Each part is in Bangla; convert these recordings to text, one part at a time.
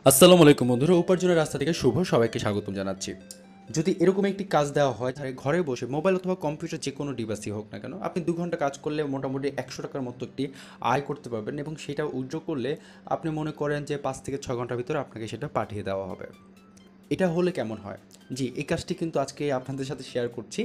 আসসালামু আলাইকুম বন্ধুরা, উপার্জনের রাস্তা থেকে শুভ সবাইকে স্বাগতম জানাচ্ছি। যদি এরকম একটি কাজ দেওয়া হয় তাহলে ঘরে বসে মোবাইল অথবা কম্পিউটার যে কোনো ডিভাইসই হোক না কেন, আপনি 2 ঘন্টা কাজ করলে মোটামুটি 100 টাকার মতো একটি আয় করতে পারবেন এবং সেটা উইথড্র করলে আপনি মনে করেন যে 5 থেকে 6 ঘন্টার ভিতরে আপনাকে সেটা পাঠিয়ে দেওয়া হবে। এটা হলে কেমন হয়? জি, এই কাজটি কিন্তু আজকে আপনাদের সাথে শেয়ার করছি।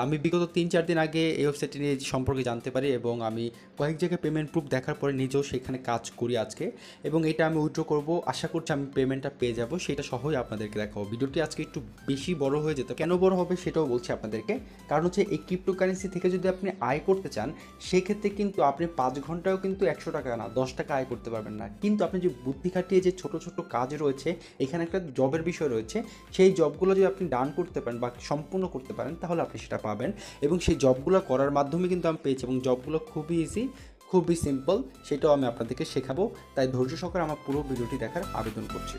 আমি বিগত ৩-৪ দিন আগে এই ওয়েবসাইটটি নিয়ে সম্পর্কে জানতে পারি এবং আমি কয়েক জায়গায় পেমেন্ট প্রুফ দেখার পরে নিজেও সেখানে কাজ করি আজকে, এবং এটা আমি উইথড্র করব। আশা করছি আমি পেমেন্টটা পেয়ে যাব, সেটা সহই আপনাদেরকে দেখাবো। ভিডিওটি আজকে একটু বেশি বড় হয়ে যেত, কেন বড় হবে সেটাও বলছি আপনাদেরকে। কারণ হচ্ছে এই ক্রিপ্টোকারেন্সি থেকে যদি আপনি আয় করতে চান, সেক্ষেত্রে কিন্তু আপনি 5 ঘন্টায়ও কিন্তু 100 টাকা না 10 টাকা আয় করতে পারবেন না। কিন্তু আপনি যে বুদ্ধি খাটিয়ে যে ছোট ছোট কাজ রয়েছে, এখানে একটা জবের বিষয় রয়েছে, সেই জবগুলো যদি আপনি ডান করতে পারেন বা সম্পূর্ণ করতে পারেন তাহলে আপনি সেটা পাবেন। এবং সেই জবগুলো করার মাধ্যমে কিন্তু আমি পেয়েছি, এবং জবগুলো খুবই ইজি, খুবই সিম্পল, সেটাও আমি আপনাদেরকে শেখাবো। তাই ধৈর্য সহকারে আমার পুরো ভিডিওটি দেখার আবেদন করছি।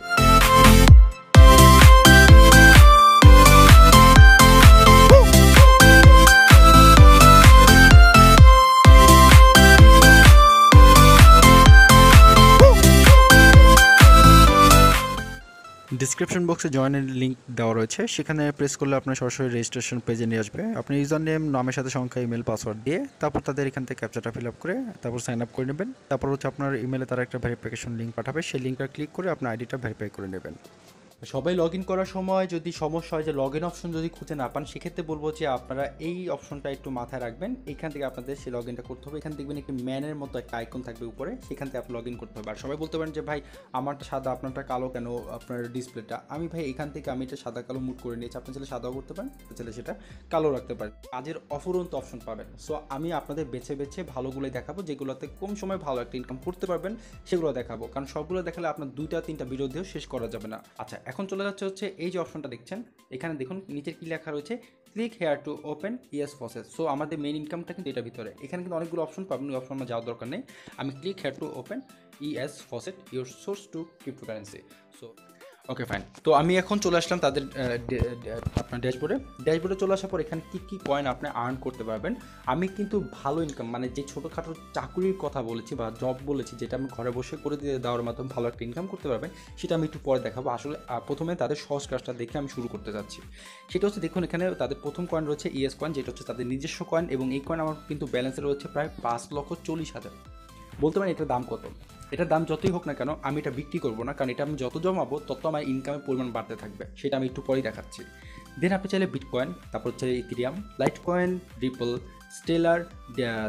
ডিসক্রিপশন বক্সে জয়েনের লিঙ্ক দেওয়া রয়েছে, সেখানে প্রেস করলে আপনার সরাসরি রেজিস্ট্রেশন পেজে নিয়ে আসবে। আপনি ইউজার নেম, নামের সাথে সংখ্যা, ইমেল, পাসওয়ার্ড দিয়ে তারপর তাদের এখান থেকে ক্যাপচাটা ফিল আপ করে তারপর সাইন আপ করে নেবেন। তারপর হচ্ছে আপনার ইমেলে তারা একটা ভেরিফিকেশন লিঙ্ক পাঠাবে, সেই লিঙ্কটা ক্লিক করে আপনার আইডিটা ভেরিফাই করে নেবেন। সবাই লগ ইন করার সময় যদি সমস্যা হয় যে লগ ইন অপশন যদি খুঁজে না পান, সেক্ষেত্রে বলবো যে আপনারা এই অপশনটা একটু মাথায় রাখবেন। এখান থেকে আপনাদের সেই লগ ইনটা করতে হবে। এখানে দেখবেন একটি ম্যানের মতো একটা আইকন থাকবে উপরে, সেখান থেকে আপনি লগ ইন করতে হবে। আর সবাই বলতে পারেন যে ভাই আমারটা সাদা আপনারটা কালো কেন আপনার ডিসপ্লেটা। আমি ভাই এখান থেকে আমি এটা সাদা কালো মুড করে নিয়েছি, আপনি চাইলে সাদাও করতে পারেন, চাইলে সেটা কালো রাখতে পারেন। কাজের অফুরন্ত অপশন পাবেন। সো আমি আপনাদের বেছে বেছে ভালোগুলোই দেখাবো, যেগুলোতে কম সময় ভালো একটা ইনকাম করতে পারবেন সেগুলো দেখাবো। কারণ সবগুলো দেখালে আপনার 2-3টা ভিডিও দিয়েও শেষ করা যাবে না। আচ্ছা, এখন চলে যাচ্ছে হচ্ছে এই যে অপশনটা দেখছেন, এখানে দেখুন নিচে কি লেখা রয়েছে, click here to open esfaucest। So আমাদের মেইন ইনকামটা কিন্তু এটার ভিতরে। এখানে কিন্তু অনেকগুলো অপশন পাবেন, ওই অপশন আমার যাওয়ার দরকার নেই। আমি click here to open esfaucest your source to cryptocurrency. So okay fine. তো আমি এখন চলে আসলাম তাদের আপনার ড্যাশবোর্ডে চলে আসার পর এখানে কী কয়েন আপনি আর্ন করতে পারবেন। আমি কিন্তু ভালো ইনকাম, মানে যে ছোটোখাটো চাকুরির কথা বলেছি বা জব বলেছি, যেটা আমি ঘরে বসে করে দিয়ে দেওয়ার মাধ্যমে ভালো একটা ইনকাম করতে পারবেন, সেটা আমি একটু পরে দেখাবো। আসলে প্রথমে তাদের সহজ কাজটা দেখে আমি শুরু করতে যাচ্ছি। সেটা হচ্ছে দেখুন, এখানে তাদের প্রথম কয়েন রয়েছে escoin, যেটা হচ্ছে তাদের নিজস্ব কয়েন, এবং এই কয়েন আমার কিন্তু ব্যালেন্সে রয়েছে প্রায় 5,40,000। বলতে পারেন এটার দাম কত। এটার দাম যতই হোক না কেন আমি এটা বিক্রি করবো না, কারণ এটা আমি যত জমাবো তত আমার ইনকামের পরিমাণ বাড়তে থাকবে। সেটা আমি একটু পরেই দেখাচ্ছি। দেন আপনি চাইলে বিটকয়েন, তারপর হচ্ছে ইথেরিয়াম, লাইটকয়েন, রিপল, স্টেলার,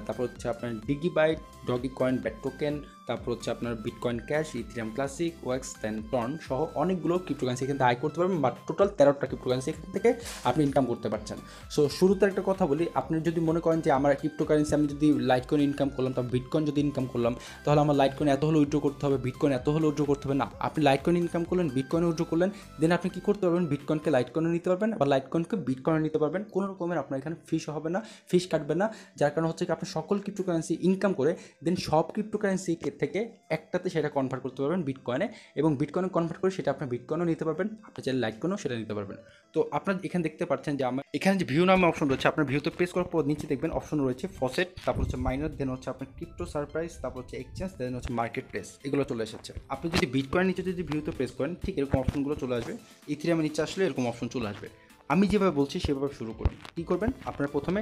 তারপর হচ্ছে আপনার DigiByte, Dogecoin, BAT token, তারপর হচ্ছে আপনার বিটকয়েন ক্যাশ, ইথেরিয়াম ক্লাসিক, ওয়াক্স, দেন টর্ন সহ অনেকগুলো ক্রিপ্টোকারেন্সি এখান থেকে আয় করতে পারবেন। বাট টোটাল 13টা ক্রিপ্টোকারেন্সি এখান থেকে আপনি ইনকাম করতে পারছেন। সো শুরুতে একটা কথা বলি, আপনি যদি মনে করেন যে আমার ক্রিপ্টোকারেন্সি আমি যদি লাইটকয়েন ইনকাম করলাম, তারপর বিটকয়েন যদি ইনকাম করলাম, তাহলে আমার লাইটকয়েন এত হলে উইথড্র করতে হবে, বিটকয়েন এত হলে উইথড্র করতে হবে না। আপনি লাইটকয়েন ইনকাম করলেন, বিটকয়েন উইথড্র করলেন, দেন আপনি কী করতে পারবেন, বিটকয়েনকে লাইটকয়েনে নিতে পারবেন, আবার লাইটকয়েনকে বিটকয়েনে নিতে পারবেন। কোনো রকমের আপনার এখানে ফিস হবে না, ফিস কাটবে না। যার কারণে হচ্ছে কি আপনি সকল ক্রিপ্টোকারেন্সি ইনকাম করে দেন সব ক্রিপ্টোকারেন্সি থেকে একটাতে সেটা কনভার্ট করতে পারবেন বিটকয়েনে, এবং বিটকয়েনে কনভার্ট করে সেটা আপনার বিটকয়েনও নিতে পারবেন, আপনি চাইলে লাইটকয়েনও সেটা নিতে পারবেন। তো আপনার এখানে দেখতে পাচ্ছেন যে আমার এখানে যে ভিউ নামে অপশন রয়েছে, আপনার ভিউতে প্রেস করার পর নিচে দেখবেন অপশন রয়েছে ফসেট, তারপর হচ্ছে মাইনার, দেন হচ্ছে আপনার ক্রিপ্টো সারপ্রাইজ, তারপর হচ্ছে এক্সচেঞ্জ, দেন হচ্ছে মার্কেট প্লেস, এগুলো চলে এসেছে। আপনি যদি বিটকয়েন নিচে যদি ভিউতে প্রেস করেন, ঠিক এরকম অপশনগুলো চলে আসবে। ইথেরিয়ামের নিচে আসলে এরকম অপশন চলে আসবে। আমি যেভাবে বলছি সেভাবে শুরু করুন। কী করবেন, আপনারা প্রথমে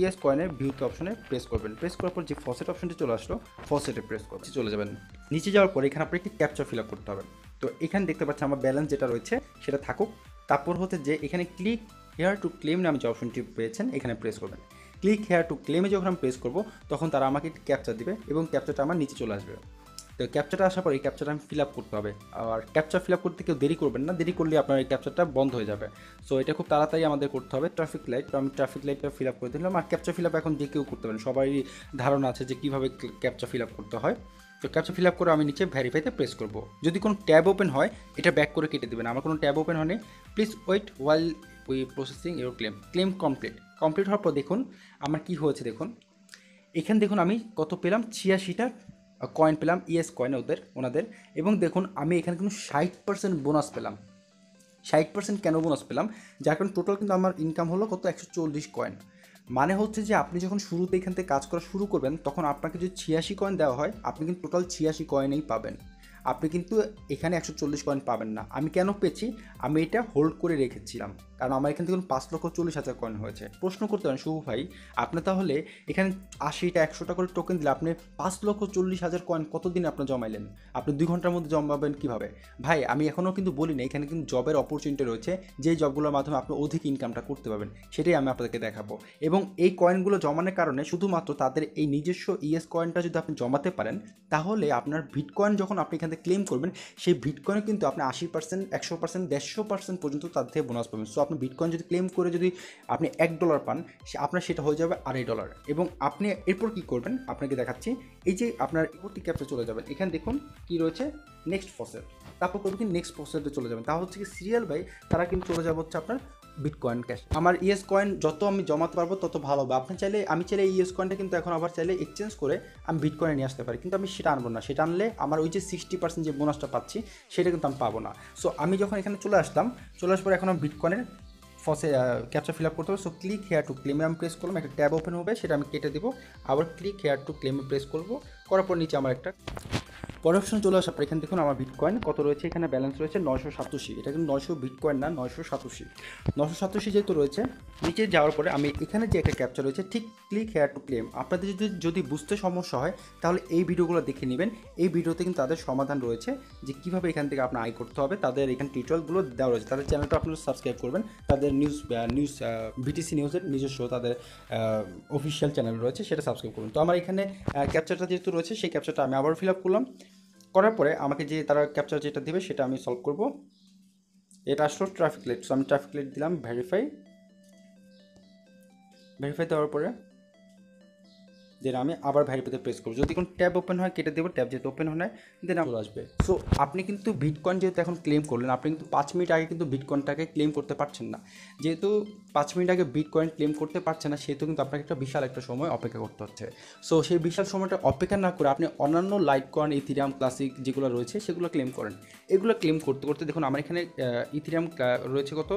escoin-এর ভিউতে অপশনে প্রেস করবেন। প্রেস করার পর যে ফসেট অপশনটি চলে আসলো, ফসেটে প্রেস করতে চলে যাবেন। নিচে যাওয়ার পর এখানে আপনার একটি ক্যাপচা ফিল আপ করতে হবে। তো এখানে দেখতে পাচ্ছেন আমার ব্যালেন্স যেটা রয়েছে সেটা থাকুক। তারপর হচ্ছে যে এখানে ক্লিক হেয়ার টু ক্লেম নামে যে অপশনটি পেয়েছেন, এখানে প্রেস করবেন। ক্লিক হেয়ার টু ক্লেমে যখন আমি প্রেস করবো, তখন তারা আমাকে একটি ক্যাপচা দিবে এবং ক্যাপচাটা আমার নিচে চলে আসবে। তো ক্যাপচাটা আসার পর এই ক্যাপচাটা আমি ফিল আপ করতে হবে। আর ক্যাপচা ফিল আপ করতে কেউ দেরি করবেন না, দেরি করলে আপনার এই ক্যাপচাটা বন্ধ হয়ে যাবে। সো এটা খুব তাড়াতাড়ি আমাদের করতে হবে। ট্রাফিক লাইট, তো আমি ট্রাফিক লাইটটা ফিল আপ করে দিলাম। আর ক্যাপচা ফিল আপ এখন যে কেউ করতে পারেন, সবারই ধারণা আছে যে কীভাবে ক্যাপচা ফিল আপ করতে হয়। তো ক্যাপচা ফিল আপ করে আমি নিচে ভেরিফাইতে প্রেস করব। যদি কোনো ট্যাব ওপেন হয়, এটা ব্যাক করে কেটে দেবেন। আমার কোনো ট্যাব ওপেন হয়নি, please wait while we processing your claim complete হওয়ার পর দেখুন আমার কী হয়েছে। দেখুন এখানে দেখুন আমি কত পেলাম, 86টা কয়েন পেলাম escoin ওনাদের। এবং দেখুন আমি এখানে কিন্তু 60% বোনাস পেলাম। 60% কেন বোনাস পেলাম, যার কারণে টোটাল কিন্তু আমার ইনকাম হলো কত, 140 কয়েন। মানে হচ্ছে যে আপনি যখন শুরুতে এখান থেকে কাজ করা শুরু করবেন, তখন আপনাকে যদি 86 কয়েন দেওয়া হয়, আপনি কিন্তু টোটাল 86 কয়েনেই পাবেন। আপনি কিন্তু এখানে 140 কয়েন পাবেন না। আমি কেন পেয়েছি, আমি এটা হোল্ড করে রেখেছিলাম, কারণ আমার এখান থেকে 5,40,000 কয়েন হয়েছে। প্রশ্ন করতে পারেন শুভ ভাই, আপনি তাহলে এখানে 80টা 100টা করে টোকেন দিলে আপনি 5,40,000 কয়েন কতদিন আপনি জমাইলেন? আপনি 2 ঘন্টার মধ্যে জমাবেন কীভাবে? ভাই আমি এখনও কিন্তু বলি না, এখানে কিন্তু জবের অপরচুনিটি রয়েছে, যেই জবগুলোর মাধ্যমে আপনি অধিক ইনকামটা করতে পারবেন, সেটাই আমি আপনাদেরকে দেখাবো। এবং এই কয়েনগুলো জমানোর কারণে শুধুমাত্র তাদের এই নিজস্ব ইএস কয়েনটা যদি আপনি জমাতে পারেন, তাহলে আপনার বিটকয়েন যখন আপনি এখান থেকে ক্লেম করবেন, সেই বিটকয়েনে কিন্তু আপনি 80%, 100%, 150% পর্যন্ত তাদের থেকে বোনাস পাবেন। সো আপনি বিটকয়েন যদি ক্লেম করে যদি আপনি $1 পান, আপনার সেটা হয়ে যাবে $2.5। এবং আপনি এরপর কী করবেন আপনাকে দেখাচ্ছি। এই যে আপনার ইমোটি ক্যাপে চলে যাবেন, এখানে দেখুন কি রয়েছে, নেক্সট প্রসেস। তারপর করবেন কি নেক্সট প্রসেসে চলে যাবেন, তা হচ্ছে কি সিরিয়াল বাই তারা কিন্তু চলে যাবে হচ্ছে আপনার বিটকয়েন ক্যাশ। আমার ইএস কয়েন যত আমি জমাতে পারবো তত ভালো হবে। আপনি চাইলে, আমি চাইলে ইএস কয়েনটা কিন্তু এখন আবার চাইলে এক্সচেঞ্জ করে আমি বিটকয়েনে নিয়ে আসতে পারি, কিন্তু আমি সেটা আনবো না। সেটা আনলে আমার ওই যে 60% যে বোনাসটা পাচ্ছি সেটা কিন্তু আমি পাবো না। সো আমি যখন এখানে চলে আসলাম, চলে আসার পর এখন আমি বিটকয়েনের ক্যাপচা ফিল আপ করতে হবে। সো ক্লিক হেয়ার টু ক্লেমে আমি প্রেস করলাম, একটা ট্যাব ওপেন হবে, সেটা আমি কেটে দেবো। আবার ক্লিক হেয়ার টু ক্লেমে প্রেস করবো, করার পর নিচে আমার একটা পরের অপশন চলে আসার পর এখানে দেখুন আমার বিটকয়েন কত রয়েছে, এখানে ব্যালেন্স রয়েছে 987। এটা কিন্তু 900 বিটকয়েন না, 987 যেহেতু রয়েছে। নিচে যাওয়ার পরে আমি এখানে যে একটা ক্যাপচা রয়েছে, ঠিক ক্লিক হেয়ার টু ক্লেম। আপনাদের যদি বুঝতে সমস্যা হয় তাহলে এই ভিডিওগুলো দেখে নেবেন। এই ভিডিওতে কিন্তু তাদের সমাধান রয়েছে যে কীভাবে এখান থেকে আপনার আয় করতে হবে। তাদের এখানে টিউটোরিয়ালগুলো দেওয়া রয়েছে। তাদের চ্যানেলটা আপনারা সাবস্ক্রাইব করবেন। তাদের নিউজ বিটিসি নিউজের নিজস্ব তাদের অফিসিয়াল চ্যানেল রয়েছে, সেটা সাবস্ক্রাইব করুন। তো আমার এখানে ক্যাপচারটা যেহেতু রয়েছে, সেই ক্যাপচারটা আমি আবার ফিল আপ করলাম। করার পরে আমাকে যে তারা ক্যাপচার যেটা দেবে সেটা আমি সলভ করব। এটা আসলো ট্রাফিক লাইট। সো আমি ট্রাফিক লাইট দিলাম, ভেরিফাই দেওয়ার পরে দেন আমি আবার ভেরিফাইতে প্রেস করব। যদি কোনো ট্যাব ওপেন হয় কেটে দেবো, ট্যাব যেহেতু ওপেন হয় না দেন চলে আসবে। সো আপনি কিন্তু বিটকয়েন যেহেতু এখন ক্লেম করলেন, আপনি কিন্তু 5 মিনিট আগে কিন্তু বিটকয়েনটাকে ক্লেম করতে পারছেন না। যেহেতু 5 মিনিট আগে বিটকয়েন ক্লেম করতে পারছেন না, সেহেতু কিন্তু আপনাকে একটা বিশাল একটা সময় অপেক্ষা করতে হচ্ছে। সো সেই বিশাল সময়টা অপেক্ষা না করে আপনি অন্যান্য লাইট কয়েন, ইথিরিয়াম, ক্লাসিক যেগুলো রয়েছে সেগুলো ক্লেম করেন। এগুলো ক্লেম করতে করতে দেখুন আমার এখানে ইথিরিয়াম রয়েছে কত,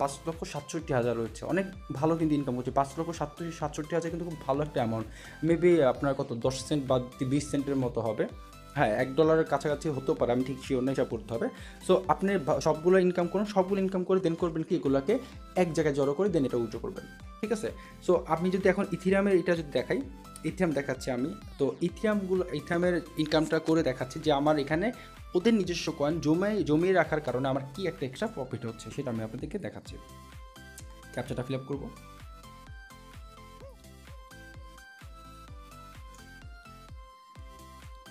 5,67,000 রয়েছে। অনেক ভালো কিন্তু ইনকাম করছে। 5,67,000 কিন্তু খুব ভালো একটা অ্যামাউন্ট। মেবি আপনার কত 10 সেন্ট বা 20 সেন্টের মতো হবে। হ্যাঁ, $1 কাছাকাছি হতেও পারে, আমি ঠিক শিওর না, হিসাব করতে হবে। সো আপনি সবগুলো ইনকাম করুন, সবগুলো ইনকাম করে দেন করবেন কি, এগুলোকে এক জায়গায় জড়ো করে দেন এটা উইথড্র করবেন, ঠিক আছে? সো আপনি যদি এখন ইথিরিয়ামের এটা যদি দেখাই, ইথিরিয়াম দেখাচ্ছি আমি। তো ইথিরিয়ামের ইনকামটা করে দেখাচ্ছি যে আমার এখানে ওদের নিজস্ব কয়েন জমিয়ে রাখার কারণে আমার কি একটা এক্সট্রা প্রফিট হচ্ছে, সেটা আমি আপনাদেরকে দেখাচ্ছি। ক্যাপচাটা ফিল আপ করবো।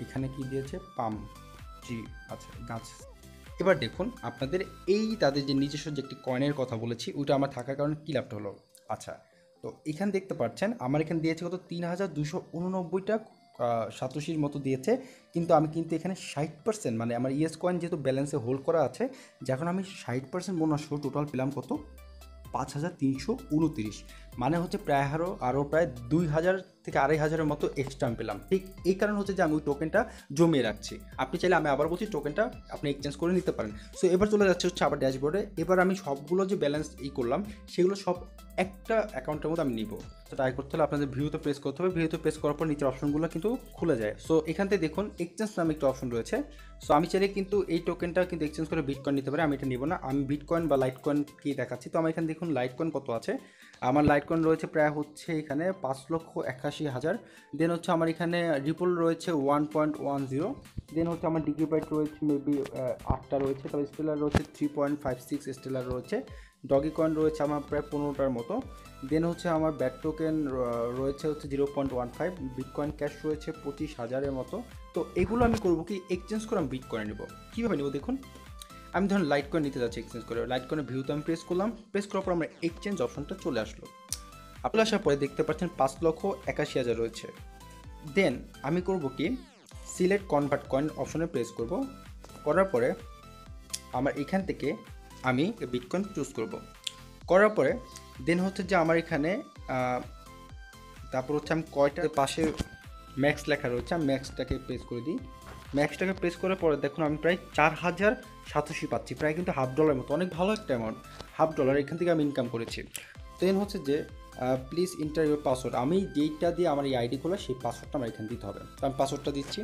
এখানে কি দিয়েছে, পাম, জি আচ্ছা, গাছ। এবার দেখুন আপনাদের এই তাদের যে নিজস্ব যে একটি কয়েনের কথা বলেছি, ওইটা আমার থাকার কারণে কী লাভটা হলো। আচ্ছা, তো এখানে দেখতে পাচ্ছেন আমার এখানে দিয়েছে কত, 3,289টা সাতোশির মতো দিয়েছে। কিন্তু আমি কিন্তু এখানে 60%, মানে আমার ইএস কয়েন যেহেতু ব্যালেন্সে হোল্ড করা আছে, যখন আমি 60% বোনাস টোটাল পেলাম কত, 5,329। মানে হচ্ছে প্রায় আরও প্রায় 2,000 থেকে 2,500-এর মতো এক্সট্রা পেলাম। ঠিক এই কারণ হচ্ছে যে আমি ওই টোকেনটা জমিয়ে রাখছি। আপনি চাইলে, আমি আবার বলছি, টোকেনটা আপনি এক্সচেঞ্জ করে নিতে পারেন। সো এবার চলে যাচ্ছে হচ্ছে আবার ড্যাশবোর্ডে। এবার আমি সবগুলো যে ব্যালেন্স করলাম সেগুলো সব একটা অ্যাকাউন্টের মধ্যে আমি নিব। তো ট্রাই করতে হলে আপনাদের ভিউতে প্রেস করতে হবে। ভিউতে প্রেস করার পর নিচের অপশনগুলো কিন্তু খুলে যায়। সো এখান থেকে দেখুন এক্সচেঞ্জ নামে একটা অপশন রয়েছে। সো আমি চাইলে কিন্তু এই টোকেনটা কিন্তু এক্সচেঞ্জ করে বিটকয়েন নিতে পারি। আমি এটা নিব না, আমি বিটকয়েন বা লাইট কয়েন কি দেখাচ্ছি। তো আমার এখানে দেখুন লাইট কয়েন কত আছে। আমার লাইট কয়েন রয়েছে প্রায় হচ্ছে এখানে 5,81,000। দেন হচ্ছে আমার এখানে রিপল রয়েছে 1.10। দেন হচ্ছে আমার ডিগ্রিবাইট রয়েছে মেবি 8টা রয়েছে। তবে স্টেলার রয়েছে 3.56 স্টেলার রয়েছে। ডগি কয়েন রয়েছে আমার প্রায় 15টার মতো। দেন হচ্ছে আমার ব্যাট টোকেন রয়েছে হচ্ছে 0.15। বিটকয়েন ক্যাশ রয়েছে 25,000-এর মতো। তো এগুলো আমি করবো কি, এক্সচেঞ্জ করে আমি বিটকয়েন নেবো। কীভাবে নেবো দেখুন, আমি ধরুন লাইট কয়েন নিতে যাচ্ছি এক্সচেঞ্জ করে। লাইট কয়েনের ভিউতে আমি প্রেস করলাম। প্রেস করার পর আমার এক্সচেঞ্জ অপশনটা চলে আসলো। আপনি আসার পরে দেখতে পাচ্ছেন 5,81,000 রয়েছে। দেন আমি করব কি, সিলেক্ট কনভার্ট কয়েন অপশনে প্রেস করব। করার পরে আমার এখান থেকে আমি বিটকয়েন চুজ করব। করার পরে দেন হচ্ছে যে আমার এখানে তারপর হচ্ছে আমি কয়টার পাশে ম্যাক্স লেখা রয়েছে, আমি ম্যাক্সটাকে প্রেস করে দিই। ম্যাক্সটাকে প্রেস করার পরে দেখুন আমি প্রায় 4,700 পাচ্ছি, প্রায় কিন্তু $1/2 মতো। অনেক ভালো একটা অ্যামাউন্ট, $1/2 এখান থেকে আমি ইনকাম করেছি। দেন হচ্ছে যে প্লিজ এন্টার ইউর পাসওয়ার্ড। আমি যেইটা দিয়ে আমার এই আইডি খোলা সেই পাসওয়ার্ডটা আমার এখানে দিতে হবে। তো আমি পাসওয়ার্ডটা দিচ্ছি।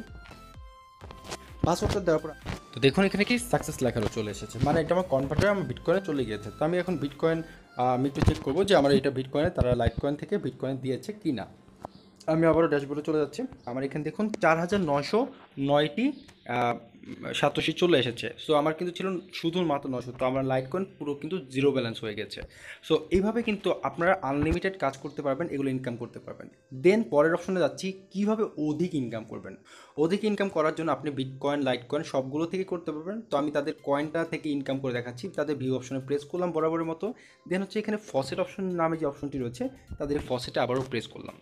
পাসওয়ার্ডটা দেওয়ার পর তো দেখুন এখানে কি সাকসেস লেখারও চলে এসেছে, মানে এটা আমার কনভার্টার আমার বিটকয়েনে চলে গিয়েছে। তো আমি এখন বিটকয়েন আমি একটু চেক করবো যে আমার এটা বিটকয়েনে তারা লাইটকয়েন থেকে বিটকয়েন দিয়েছে কি না। আমি আবারও ড্যাশবোর্ডে চলে যাচ্ছি। আমার এখানে দেখুন 4909টি সাতোশি চলে এসেছে। সো আমার কিন্তু ছিল শুধুমাত্র 900, তো আমার লাইটকয়েন পুরো কিন্তু জিরো ব্যালেন্স হয়ে গেছে। সো এইভাবে কিন্তু আপনারা আনলিমিটেড কাজ করতে পারবেন, এগুলো ইনকাম করতে পারবেন। দেন পরের অপশনে যাচ্ছি কীভাবে অধিক ইনকাম করবেন। অধিক ইনকাম করার জন্য আপনি বিটকয়েন লাইটকয়েন সবগুলো থেকে করতে পারবেন। তো আমি তাদের কয়েনটা থেকে ইনকাম করে দেখাচ্ছি। তাদের ভিউ অপশনে প্রেস করলাম বরাবরের মতো। দেন হচ্ছে এখানে ফসেট অপশন নামে যে অপশনটি রয়েছে তাদের ফসেটে আবারও প্রেস করলাম।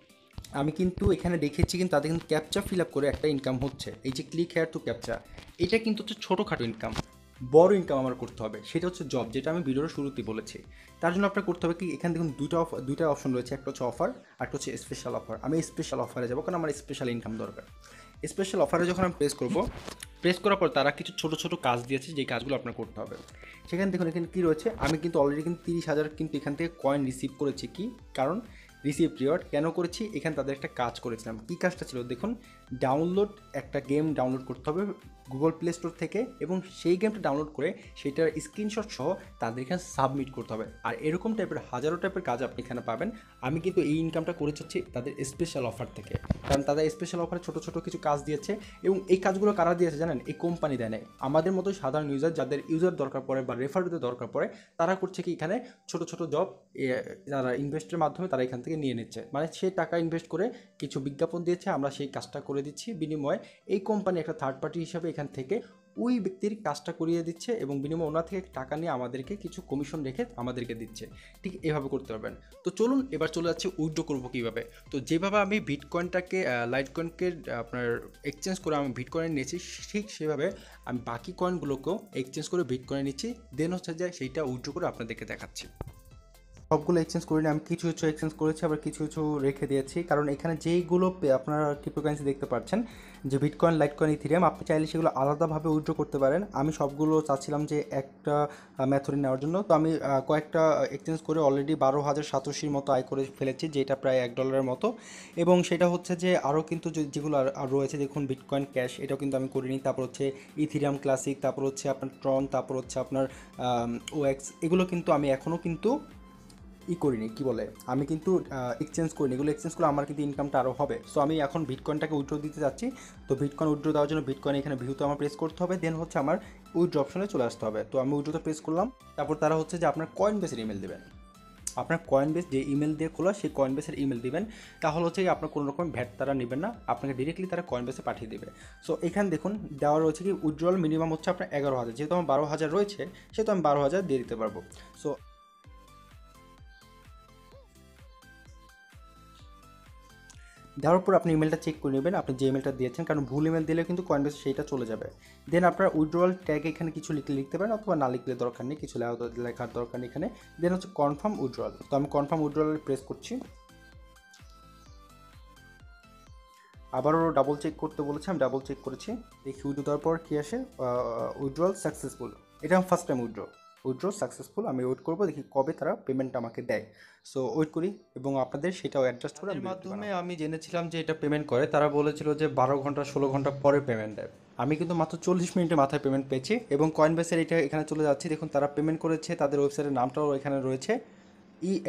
আমি কিন্তু এখানে দেখেছি কিন্তু তাদের কিন্তু ক্যাপচা ফিল আপ করে একটা ইনকাম হচ্ছে। এই যে ক্লিক হেয়ার টু ক্যাপচা, এটা কিন্তু হচ্ছে ছোটোখাটো ইনকাম। বড় ইনকাম আমার করতে হবে, সেটা হচ্ছে জব, যেটা আমি ভিডিওর শুরুতেই বলেছি। তার জন্য আপনার করতে হবে কি, এখানে দেখুন দুইটা অপশন রয়েছে, একটা হচ্ছে অফার আর একটা হচ্ছে স্পেশাল অফার। আমি স্পেশাল অফারে যাবো কারণ আমার স্পেশাল ইনকাম দরকার। স্পেশাল অফারে যখন আমি প্রেস করবো, প্রেস করার পর তারা কিছু ছোটো ছোটো কাজ দিয়েছে, যেই কাজগুলো আপনার করতে হবে। সেখানে দেখুন এখানে কী রয়েছে, আমি কিন্তু অলরেডি কিন্তু 30,000 কিন্তু এখান থেকে কয়েন রিসিভ করেছি। কি কারণ রিসিভ রিওয়ার্ড কেন করেছি, এখানে তাদের একটা কাজ করেছিলাম। কী কাজটা ছিল দেখুন, ডাউনলোড একটা গেম ডাউনলোড করতে হবে গুগল প্লে স্টোর থেকে, এবং সেই গেমটা ডাউনলোড করে সেটার স্ক্রিনশট সহ তাদের এখানে সাবমিট করতে হবে। আর এরকম টাইপের হাজারো টাইপের কাজ আপনি এখানে পাবেন। আমি কিন্তু এই ইনকামটা করে চাচ্ছি তাদের স্পেশাল অফার থেকে, কারণ তাদের স্পেশাল অফারে ছোটো ছোটো কিছু কাজ দিয়েছে, এবং এই কাজগুলো কারা দিয়েছে জানেন, এই কোম্পানি দেয় নাই, আমাদের মতো সাধারণ ইউজার, যাদের ইউজার দরকার পড়ে বা রেফারদের দরকার পড়ে, তারা করছে কি এখানে ছোটো ছোটো জব যারা ইনভেস্টের মাধ্যমে তারা এখান থেকে নিয়ে নিচ্ছে। মানে সে টাকা ইনভেস্ট করে কিছু বিজ্ঞাপন দিয়েছে, আমরা সেই কাজটা করে দিচ্ছি, বিনিময়ে এই কোম্পানি একটা থার্ড পার্টি হিসাবে এখান থেকে ওই ব্যক্তির কাজটা করিয়ে দিচ্ছে, এবং বিনিময়ে ওনার থেকে টাকা নিয়ে আমাদেরকে কিছু কমিশন রেখে আমাদেরকে দিচ্ছে। ঠিক এভাবে করতে পারবেন। তো চলুন এবার চলে যাচ্ছে উইথড্র করবো কীভাবে। তো যেভাবে আমি বিটকয়েনটাকে লাইটকয়েনকে আপনার এক্সচেঞ্জ করে আমি বিটকয়েন নিয়েছি, ঠিক সেভাবে আমি বাকি কয়েনগুলোকেও এক্সচেঞ্জ করে বিটকয়েন নিচ্ছি। দেন হচ্ছে যে সেইটা উইথড্র করে আপনাদেরকে দেখাচ্ছি। সবগুলো এক্সচেঞ্জ করিনি, আমি কিছু কিছু এক্সচেঞ্জ করেছি, আবার কিছু কিছু রেখে দিয়েছি। কারণ এখানে যেইগুলো আপনারা ক্রিপ্টোকারেন্সি দেখতে পাচ্ছেন, যে বিটকয়েন লাইটকয়েন ইথেরিয়াম, আপনি চাইলে সেগুলো আলাদাভাবে উইথড্র করতে পারেন। আমি সবগুলো চাচ্ছিলাম যে একটা মেথডে নেওয়ার জন্য। তো আমি কয়েকটা এক্সচেঞ্জ করে অলরেডি 12,087 মতো আয় করে ফেলেছি, যেটা প্রায় $1 মতো। এবং সেটা হচ্ছে যে আরও কিন্তু যেগুলো আর রয়েছে, দেখুন বিটকয়েন ক্যাশ, এটাও কিন্তু আমি করিনি। তারপর হচ্ছে ইথেরিয়াম ক্লাসিক, তারপর হচ্ছে আপনার ট্রন, তারপর হচ্ছে আপনার ওএক্স, এগুলো কিন্তু আমি এখনও কিন্তু করিনি, কি বলে, আমি কিন্তু এক্সচেঞ্জ করিনি। এগুলো এক্সচেঞ্জ করলে আমার কিন্তু ইনকামটা আরও হবে। সো আমি এখন বিটকয়েনটাকে উইথড্র দিতে যাচ্ছি। তো বিটকয়েন উইথড্র দেওয়ার জন্য বিটকয়েন এখানে ভিউতে আমার প্রেস করতে হবে, দেন হচ্ছে আমার উইথড্র অপশনে চলে আসতে হবে। তো আমি উইথড্রতে প্রেস করলাম। তারপর তারা হচ্ছে যে আপনার কয়েনবেসের ইমেল দেবেন। আপনার কয়েনবেস যে ইমেল দিয়ে খোলা, সেই কয়েনবেসের ইমেল দিবেন। তাহলে হচ্ছে আপনার কোনো রকম ভ্যাট তারা নেবেন না, আপনাকে ডিরেক্টলি তারা কয়েনবেসে পাঠিয়ে দেবে। সো এখানে দেখুন দেওয়া রয়েছে কি, উইথড্রল মিনিমাম হচ্ছে আপনার 11,000, যেহেতু আমার 12,000 রয়েছে, সেহেতু আমি 12,000 দিয়ে দিতে পারবো। সো দেওয়ার পর আপনি ইমেলটা চেক করে নেবেন, আপনি যে ইমেলটা দিয়েছেন, কারণ ভুল ইমেল দিলে কিন্তু কয়েনবেসে সেইটা চলে যাবে। দেন আপনার উইথড্রয়াল ট্যাগ এখানে কিছু লিখতে পারেন, অথবা না লিখলে দরকার নেই, কিছু লেখার দরকার নেই এখানে। দেন হচ্ছে কনফার্ম উইথড্রয়াল। তো আমি কনফার্ম উইথড্রয়াল প্রেস করছি। আবারও ডাবল চেক করতে বলেছে, আমি ডাবল চেক করেছি। দেখি উইথড্র দেওয়ার পর কী আসে, উইথড্রয়াল সাকসেসফুল। এটা আমি ফার্স্ট টাইম উইথড্র সাকসেসফুল। আমি ওয়েট করবো, দেখি কবে তারা পেমেন্টটা আমাকে দেয়। সো ওয়েট করি, এবং আপনাদের সেটাও অ্যাডজাস্ট করে মাধ্যমে আমি জেনেছিলাম যে এটা পেমেন্ট করে। তারা বলেছিল যে 12 ঘন্টা 16 ঘন্টা পরে পেমেন্ট দেয়। আমি কিন্তু মাত্র 40 মিনিটের মাথায় পেমেন্ট পেয়েছি, এবং কয়েনবেসের এটা এখানে চলে যাচ্ছি। দেখুন তারা পেমেন্ট করেছে, তাদের ওয়েবসাইটের নামটাও এখানে রয়েছে।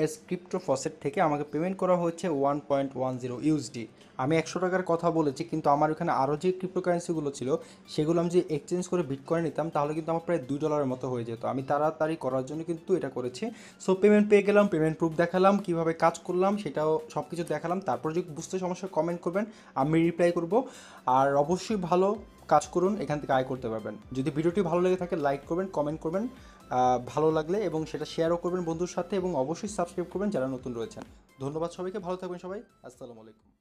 esfaucest থেকে আমাকে পেমেন্ট করা হচ্ছে 1.10 USD। আমি 100 টাকার কথা বলেছি, কিন্তু আমার ওখানে আরও যে ক্রিপ্টোকারেন্সিগুলো ছিল, সেগুলো আমি যে এক্সচেঞ্জ করে বিটকয়েন নিতাম, তাহলে কিন্তু আমার প্রায় $2 মতো হয়ে যেত। আমি তাড়াতাড়ি করার জন্য কিন্তু এটা করেছি। সো পেমেন্ট পেয়ে গেলাম, পেমেন্ট প্রুফ দেখালাম, কীভাবে কাজ করলাম সেটাও সব কিছু দেখালাম। তারপর যদি বুঝতে সমস্যা কমেন্ট করবেন, আমি রিপ্লাই করব। আর অবশ্যই ভালো কাজ করুন, এখান থেকে আয় করতে পারবেন। যদি ভিডিওটি ভালো লেগে থাকে লাইক করবেন, কমেন্ট করবেন ভালো লাগলে, এবং সেটা শেয়ারও করবেন বন্ধুর সাথে, এবং অবশ্যই সাবস্ক্রাইব করবেন যারা নতুন রয়েছেন। ধন্যবাদ সবাইকে, ভালো থাকবেন সবাই, আসসালামু আলাইকুম।